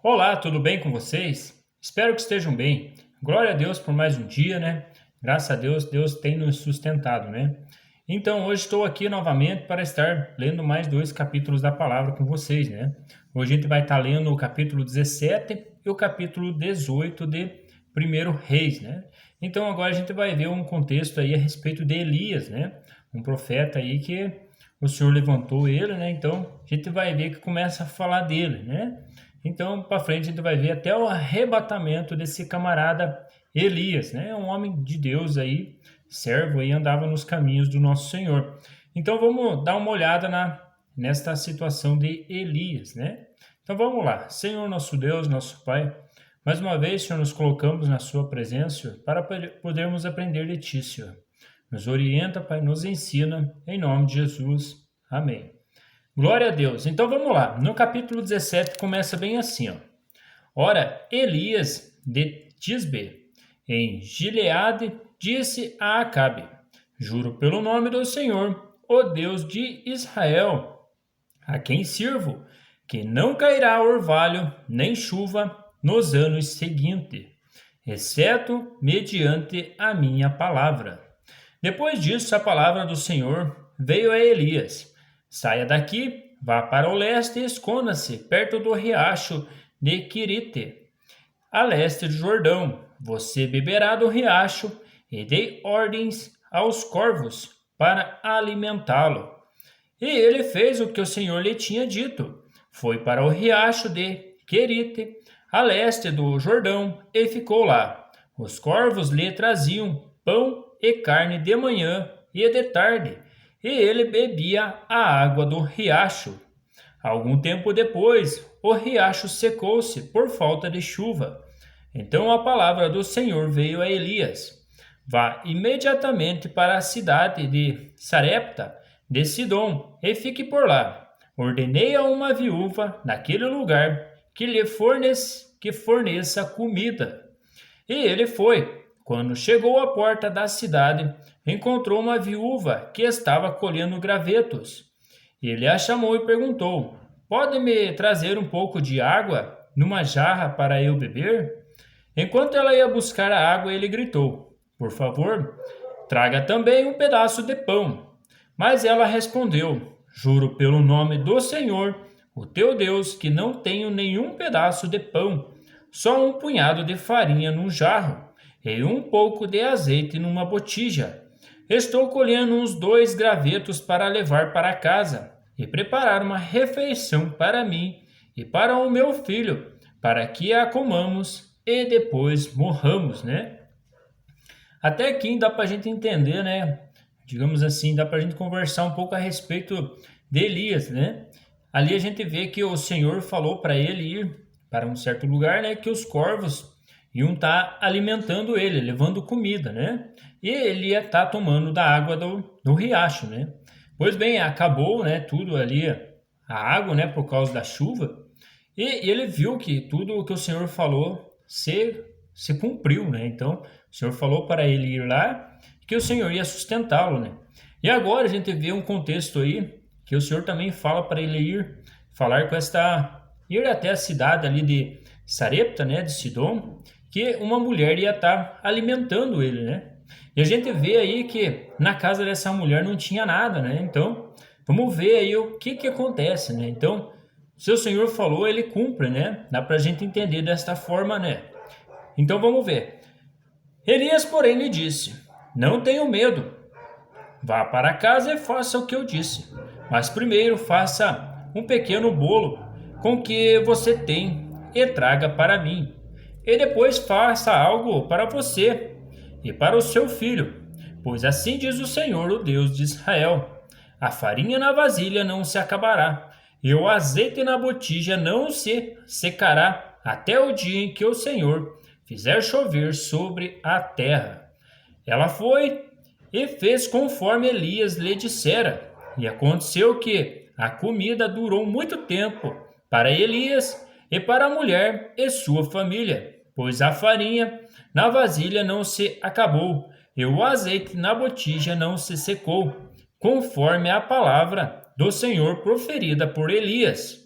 Olá, tudo bem com vocês? Espero que estejam bem. Glória a Deus por mais um dia, né? Graças a Deus, Deus tem nos sustentado, né? Então, hoje estou aqui novamente para estar lendo mais dois capítulos da palavra com vocês, né? Hoje a gente vai estar lendo o capítulo 17 e o capítulo 18 de Primeiro Reis, né? Então, agora a gente vai ver um contexto aí a respeito de Elias, né? Um profeta aí que o Senhor levantou ele, né? Então, a gente vai ver que começa a falar dele, né? Então, para frente, a gente vai ver até o arrebatamento desse camarada Elias, né? Um homem de Deus aí, servo aí, andava nos caminhos do nosso Senhor. Então, vamos dar uma olhada nesta situação de Elias, né? Então, vamos lá. Senhor nosso Deus, nosso Pai, mais uma vez, Senhor, nos colocamos na Sua presença Senhor, para podermos aprender de Ti, Senhor. Nos orienta, Pai, nos ensina, em nome de Jesus. Amém. Glória a Deus. Então vamos lá. No capítulo 17 começa bem assim, ó. Ora, Elias de Tisbe, em Gileade, disse a Acabe: Juro pelo nome do Senhor, o Deus de Israel, a quem sirvo, que não cairá orvalho nem chuva nos anos seguintes, exceto mediante a minha palavra. Depois disso, a palavra do Senhor veio a Elias: Saia daqui, vá para o leste e esconda-se perto do riacho de Quirite, a leste do Jordão. Você beberá do riacho e dei ordens aos corvos para alimentá-lo. E ele fez o que o Senhor lhe tinha dito. Foi para o riacho de Querite, a leste do Jordão, e ficou lá. Os corvos lhe traziam pão e carne de manhã e de tarde, e ele bebia a água do riacho. Algum tempo depois, o riacho secou-se por falta de chuva. Então a palavra do Senhor veio a Elias: Vá imediatamente para a cidade de Sarepta de Sidom e fique por lá. Ordenei a uma viúva naquele lugar que lhe forneça comida. E ele foi. Quando chegou à porta da cidade, encontrou uma viúva que estava colhendo gravetos. Ele a chamou e perguntou: Pode me trazer um pouco de água numa jarra para eu beber? Enquanto ela ia buscar a água, ele gritou: Por favor, traga também um pedaço de pão. Mas ela respondeu: Juro pelo nome do Senhor, o teu Deus, que não tenho nenhum pedaço de pão, só um punhado de farinha num jarro e um pouco de azeite numa botija. Estou colhendo uns 2 gravetos para levar para casa e preparar uma refeição para mim e para o meu filho, para que a comamos e depois morramos, né? Até aqui dá para a gente entender, né? Digamos assim, dá para a gente conversar um pouco a respeito de Elias, né? Ali a gente vê que o Senhor falou para ele ir para um certo lugar, né? Que os corvos iam estar alimentando ele, levando comida, né? E ele ia estar tomando da água do riacho, né? Pois bem, acabou, né? Tudo ali, a água, né? Por causa da chuva. E ele viu que tudo o que o Senhor falou se cumpriu, né? Então, o Senhor falou para ele ir lá, que o Senhor ia sustentá-lo, né? E agora a gente vê um contexto aí que o Senhor também fala para ele ir até a cidade ali de Sarepta, né, de Sidom, que uma mulher ia estar alimentando ele, né? E a gente vê aí que na casa dessa mulher não tinha nada, né? Então, vamos ver aí o que acontece, né? Então, se o Senhor falou, ele cumpre, né? Dá para a gente entender desta forma, né? Então vamos ver. Elias, porém, lhe disse: Não tenho medo. Vá para casa e faça o que eu disse. Mas primeiro faça um pequeno bolo com o que você tem e traga para mim. E depois faça algo para você e para o seu filho. Pois assim diz o Senhor, o Deus de Israel: A farinha na vasilha não se acabará, e o azeite na botija não se secará, até o dia em que o Senhor fizer chover sobre a terra. Ela foi e fez conforme Elias lhe dissera. E aconteceu que a comida durou muito tempo para Elias e para a mulher e sua família, pois a farinha na vasilha não se acabou e o azeite na botija não se secou, conforme a palavra do Senhor proferida por Elias.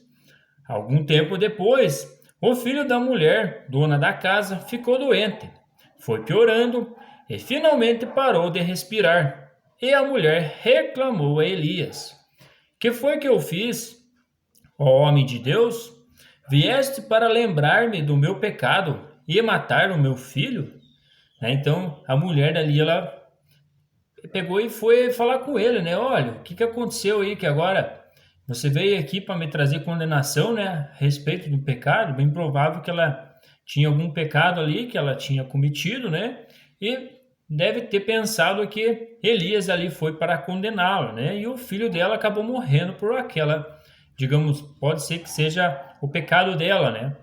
Algum tempo depois, O filho da mulher, dona da casa, ficou doente. Foi piorando e finalmente parou de respirar. E a mulher reclamou a Elias: Que foi que eu fiz, ó homem de Deus? Vieste para lembrar-me do meu pecado e matar o meu filho? Então a mulher dali, ela pegou e foi falar com ele, né? Olha, o que que aconteceu aí que agora você veio aqui para me trazer condenação, né? A respeito do pecado, bem provável que ela tinha algum pecado ali que ela tinha cometido, né? E deve ter pensado que Elias ali foi para condená-la, né? E o filho dela acabou morrendo por aquela, digamos, pode ser que seja o pecado dela, né?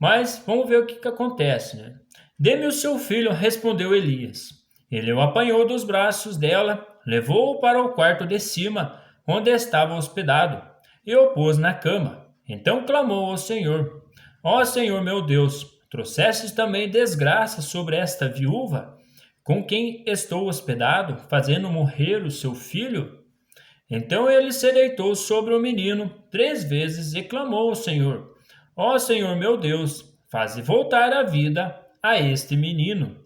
Mas vamos ver o que que acontece, né? Dê-me o seu filho, respondeu Elias. Ele o apanhou dos braços dela, levou-o para o quarto de cima, onde estava hospedado, e o pôs na cama. Então clamou ao Senhor: Ó Senhor meu Deus, trouxestes também desgraça sobre esta viúva, com quem estou hospedado, fazendo morrer o seu filho? Então ele se deitou sobre o menino 3 vezes e clamou ao Senhor: Ó Senhor meu Deus, faze voltar a vida a este menino.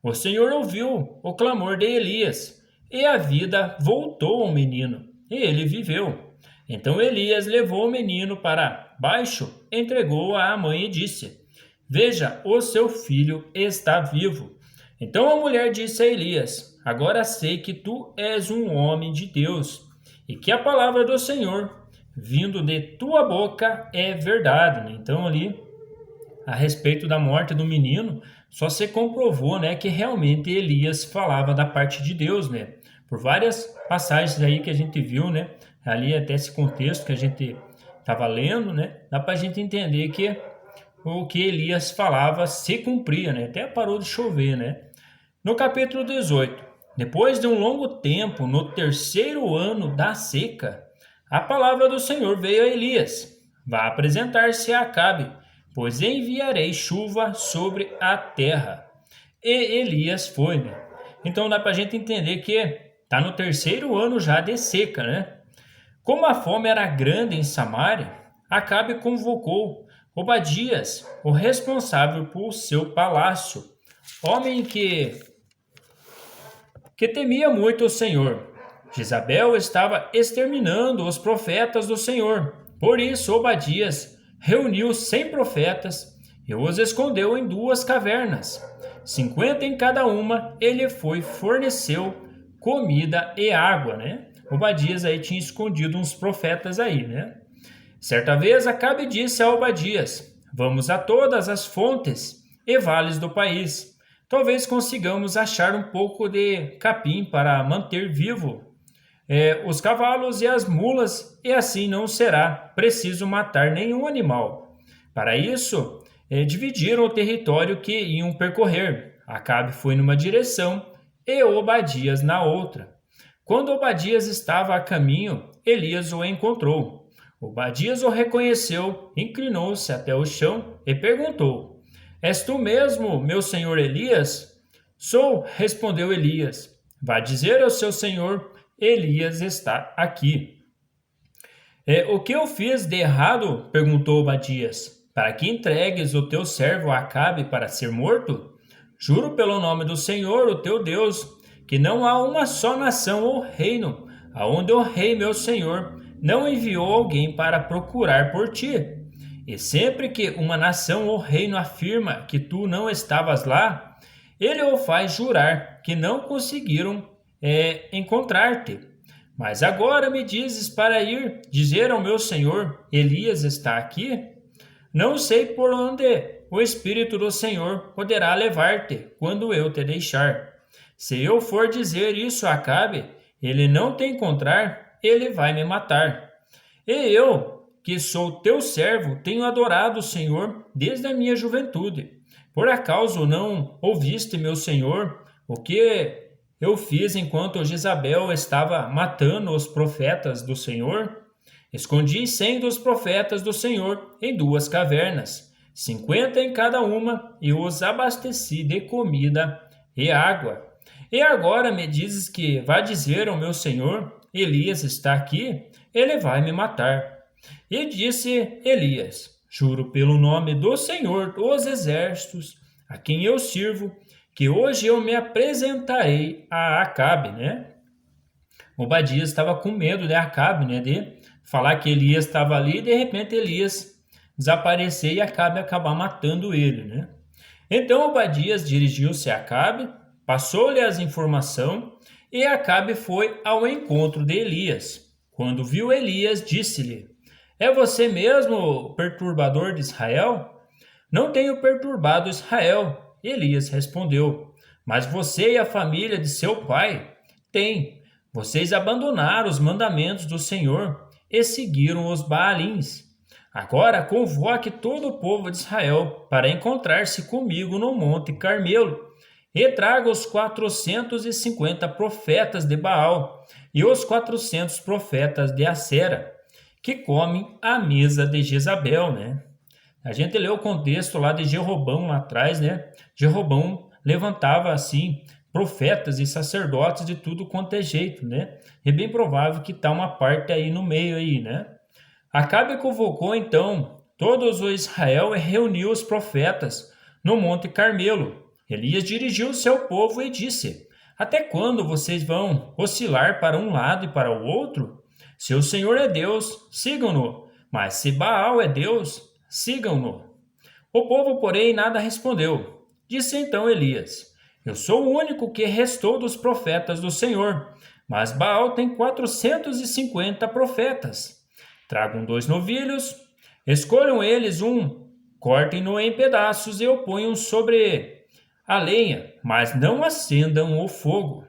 O Senhor ouviu o clamor de Elias, e a vida voltou ao menino, e ele viveu. Então Elias levou o menino para baixo, entregou-o à mãe e disse: Veja, o seu filho está vivo. Então a mulher disse a Elias: Agora sei que tu és um homem de Deus, e que a palavra do Senhor, vindo de tua boca, é verdade, né? Então ali, a respeito da morte do menino, só se comprovou, né, que realmente Elias falava da parte de Deus, né? Por várias passagens aí que a gente viu, né? Ali até esse contexto que a gente estava lendo, né? Dá para a gente entender que o que Elias falava se cumpria, né? Até parou de chover, né? No capítulo 18, depois de um longo tempo, no terceiro ano da seca, a palavra do Senhor veio a Elias: Vá apresentar-se a Acabe, pois enviarei chuva sobre a terra. E Elias foi, né? Então dá para a gente entender que está no terceiro ano já de seca, né? Como a fome era grande em Samaria, Acabe convocou Obadias, o responsável por seu palácio, homem que temia muito o Senhor. Jezabel estava exterminando os profetas do Senhor. Por isso, Obadias reuniu 100 profetas e os escondeu em 2 cavernas. 50 em cada uma, ele forneceu comida e água, né? Obadias aí tinha escondido uns profetas aí, né? Certa vez, Acabe disse a Obadias: Vamos a todas as fontes e vales do país. Talvez consigamos achar um pouco de capim para manter vivo os cavalos e as mulas, e assim não será preciso matar nenhum animal. Para isso, dividiram o território que iam percorrer. Acabe foi numa direção e Obadias na outra. Quando Obadias estava a caminho, Elias o encontrou. Obadias o reconheceu, inclinou-se até o chão e perguntou: És tu mesmo, meu senhor Elias? Sou, respondeu Elias. Vá dizer ao seu senhor: Elias está aqui. O que eu fiz de errado? Perguntou Obadias. Para que entregues o teu servo Acabe para ser morto? Juro pelo nome do Senhor, o teu Deus, que não há uma só nação ou reino, aonde o rei meu senhor não enviou alguém para procurar por ti. E sempre que uma nação ou reino afirma que tu não estavas lá, ele o faz jurar que não conseguiram encontrar-te. Mas agora me dizes para ir dizer ao meu senhor: Elias está aqui? Não sei por onde o Espírito do Senhor poderá levar-te quando eu te deixar. Se eu for dizer isso a Acabe, ele não te encontrar, ele vai me matar. E eu, que sou teu servo, tenho adorado o Senhor desde a minha juventude. Por acaso não ouviste, meu senhor, o que eu fiz enquanto Jezabel estava matando os profetas do Senhor? Escondi 100 dos profetas do Senhor em 2 cavernas, 50 em cada uma, e os abasteci de comida e água. E agora me dizes que vá dizer ao meu senhor: Elias está aqui, ele vai me matar. E disse Elias: juro pelo nome do Senhor dos Exércitos, a quem eu sirvo, que hoje eu me apresentarei a Acabe, né? Obadias estava com medo de Acabe, né? De falar que Elias estava ali e de repente Elias desaparecer e Acabe acabar matando ele, né? Então Obadias dirigiu-se a Acabe, passou-lhe as informações e Acabe foi ao encontro de Elias. Quando viu Elias, disse-lhe: É você mesmo, o perturbador de Israel? Não tenho perturbado Israel. Elias respondeu: Mas você e a família de seu pai têm. Vocês abandonaram os mandamentos do Senhor e seguiram os Baalins. Agora convoque todo o povo de Israel para encontrar-se comigo no Monte Carmelo e traga os 450 profetas de Baal e os 400 profetas de Acera, que comem à mesa de Jezabel, né? A gente lê o contexto lá de Jeroboão lá atrás, né? Jeroboão levantava assim profetas e sacerdotes de tudo quanto é jeito, né? É bem provável que tá uma parte aí no meio aí, né? Acabe convocou então todos o Israel e reuniu os profetas no Monte Carmelo. Elias dirigiu o seu povo e disse: Até quando vocês vão oscilar para um lado e para o outro? Se o Senhor é Deus, sigam-no, mas se Baal é Deus, sigam-no. O povo, porém, nada respondeu. Disse então Elias: Eu sou o único que restou dos profetas do Senhor, mas Baal tem 450 profetas. Tragam 2 novilhos, escolham eles um, cortem-no em pedaços e o ponham sobre a lenha, mas não acendam o fogo.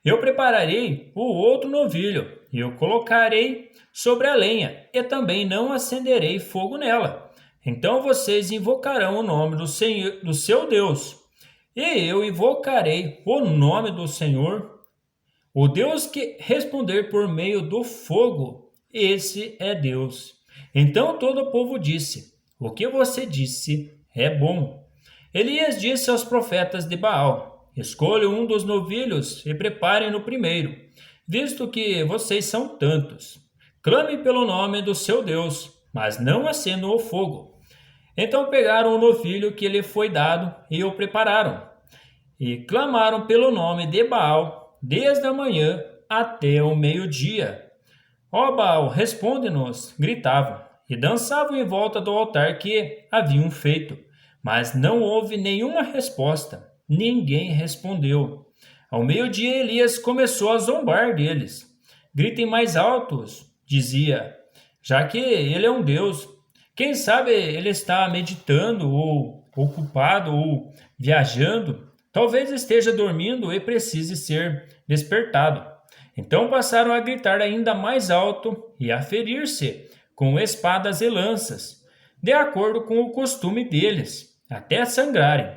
Eu prepararei o outro novilho e o colocarei sobre a lenha, e também não acenderei fogo nela. Então vocês invocarão o nome do Senhor, do seu Deus, e eu invocarei o nome do Senhor, o Deus que responder por meio do fogo. Esse é Deus. Então todo o povo disse: O que você disse é bom. Elias disse aos profetas de Baal: Escolham um dos novilhos e preparem-no primeiro, visto que vocês são tantos. Clame pelo nome do seu Deus, mas não acendam o fogo. Então pegaram o novilho que lhe foi dado e o prepararam, e clamaram pelo nome de Baal desde a manhã até o meio-dia. Ó Baal, responde-nos, gritavam, e dançavam em volta do altar que haviam feito. Mas não houve nenhuma resposta, ninguém respondeu. Ao meio-dia Elias começou a zombar deles. Gritem mais altos, dizia, já que ele é um Deus. Quem sabe ele está meditando ou ocupado ou viajando. Talvez esteja dormindo e precise ser despertado. Então passaram a gritar ainda mais alto e a ferir-se com espadas e lanças, de acordo com o costume deles, até sangrarem.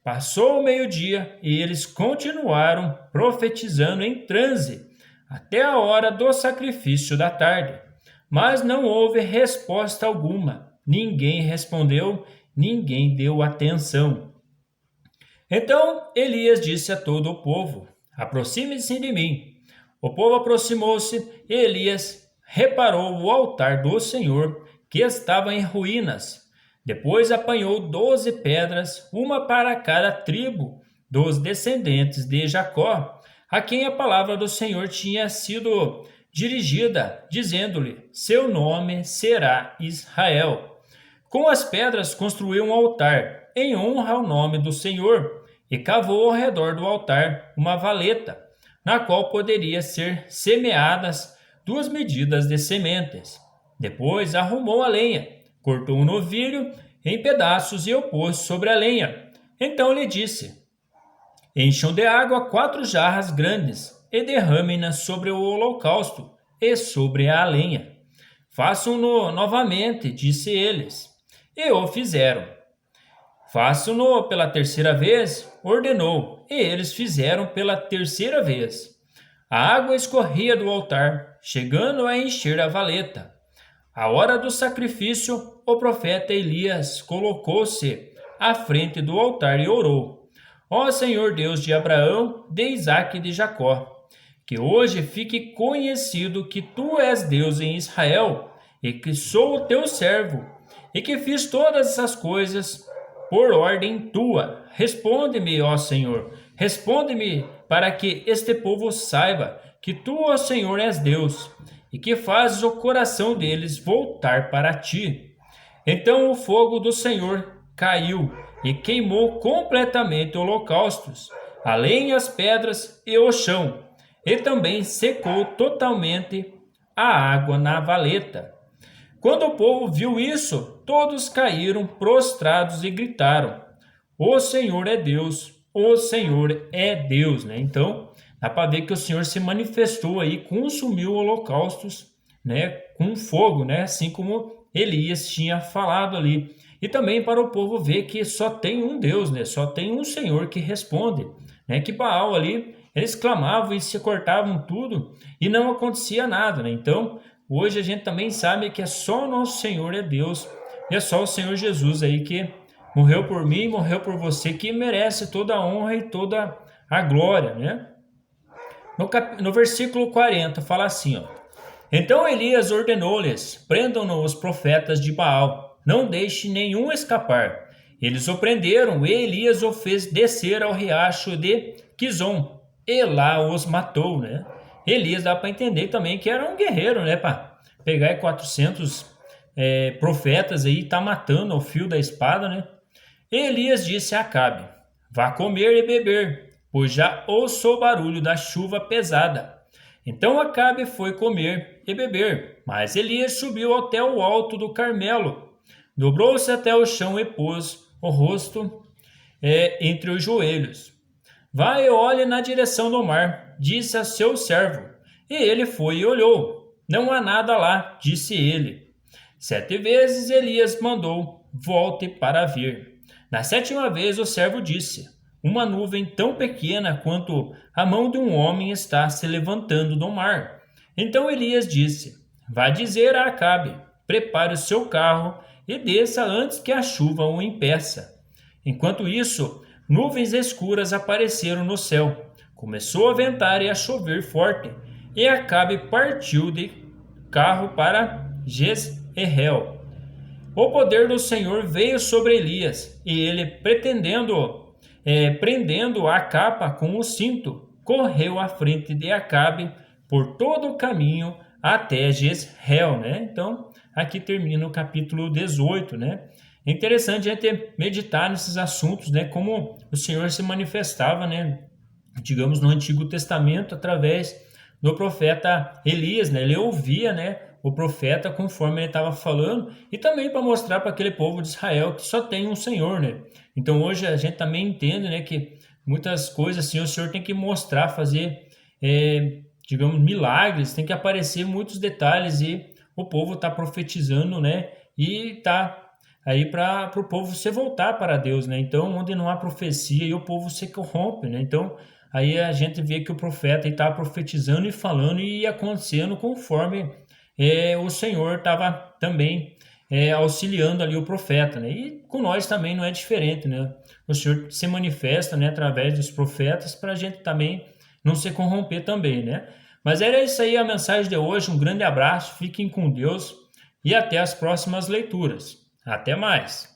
Passou o meio-dia e eles continuaram profetizando em transe até a hora do sacrifício da tarde. Mas não houve resposta alguma. Ninguém respondeu, ninguém deu atenção. Então Elias disse a todo o povo: Aproxime-se de mim. O povo aproximou-se e Elias reparou o altar do Senhor, que estava em ruínas. Depois apanhou 12 pedras, uma para cada tribo dos descendentes de Jacó, a quem a palavra do Senhor tinha sido dirigida, dizendo-lhe: Seu nome será Israel. Com as pedras construiu um altar, em honra ao nome do Senhor, e cavou ao redor do altar uma valeta, na qual poderia ser semeadas 2 medidas de sementes. Depois arrumou a lenha, cortou um novilho em pedaços e o pôs sobre a lenha. Então lhe disse: Encham de água 4 jarras grandes e derramem-nas sobre o holocausto e sobre a lenha. Façam-no novamente, disse eles. E o fizeram. Façam-no pela 3ª vez, ordenou, e eles fizeram pela 3ª vez. A água escorria do altar, chegando a encher a valeta. À hora do sacrifício, o profeta Elias colocou-se à frente do altar e orou: Ó Senhor Deus de Abraão, de Isaque e de Jacó, que hoje fique conhecido que tu és Deus em Israel e que sou o teu servo, e que fiz todas essas coisas por ordem tua. Responde-me, ó Senhor, responde-me para que este povo saiba que tu, ó Senhor, és Deus e que fazes o coração deles voltar para ti. Então o fogo do Senhor caiu e queimou completamente holocaustos, além as pedras e o chão, e também secou totalmente a água na valeta. Quando o povo viu isso, todos caíram prostrados e gritaram: O Senhor é Deus, o Senhor é Deus, né? Então, dá para ver que o Senhor se manifestou aí, consumiu holocaustos, né, com fogo, né, assim como Elias tinha falado ali. E também para o povo ver que só tem um Deus, né? Só tem um Senhor que responde, né? Que Baal ali, eles clamavam e se cortavam tudo e não acontecia nada, né? Então, hoje a gente também sabe que é só o nosso Senhor é Deus, e é só o Senhor Jesus aí que morreu por mim, morreu por você, que merece toda a honra e toda a glória, né? No versículo 40 fala assim, ó: Então Elias ordenou-lhes: prendam-no os profetas de Baal, não deixe nenhum escapar. Eles o prenderam e Elias o fez descer ao riacho de Quizon e lá os matou, né? Elias dá para entender também que era um guerreiro, né? Para pegar 400 profetas aí e tá matando ao fio da espada, né? E Elias disse a Acabe: Vá comer e beber, pois já ouço o barulho da chuva pesada. Então Acabe foi comer e beber, mas Elias subiu até o alto do Carmelo, dobrou-se até o chão e pôs o rosto entre os joelhos. Vá e olhe na direção do mar, disse a seu servo. E ele foi e olhou. Não há nada lá, disse ele. 7 vezes Elias mandou: volte para ver. Na 7ª vez o servo disse: uma nuvem tão pequena quanto a mão de um homem está se levantando do mar. Então Elias disse: vá dizer a Acabe: prepare o seu carro e desça antes que a chuva o impeça. Enquanto isso, nuvens escuras apareceram no céu. Começou a ventar e a chover forte, e Acabe partiu de carro para Jezreel. O poder do Senhor veio sobre Elias, e ele, prendendo a capa com o cinto, correu à frente de Acabe por todo o caminho até Jezreel, né? Então, aqui termina o capítulo 18, né? É interessante a gente meditar nesses assuntos, né? Como o Senhor se manifestava, né? Digamos, no Antigo Testamento, através do profeta Elias, né? Ele ouvia, né, o profeta conforme ele estava falando, e também para mostrar para aquele povo de Israel que só tem um Senhor, né? Então hoje a gente também entende, né, que muitas coisas assim o Senhor tem que mostrar, fazer, digamos, milagres, tem que aparecer muitos detalhes, e o povo está profetizando, né? E tá aí para o povo se voltar para Deus, né? Então, onde não há profecia, e o povo se corrompe, né? Então, aí a gente vê que o profeta está profetizando e falando e ia acontecendo conforme o Senhor estava também auxiliando ali o profeta, né? E com nós também não é diferente, né? O Senhor se manifesta, né, através dos profetas para a gente também não se corromper também, né? Mas era isso aí a mensagem de hoje. Um grande abraço, fiquem com Deus e até as próximas leituras. Até mais!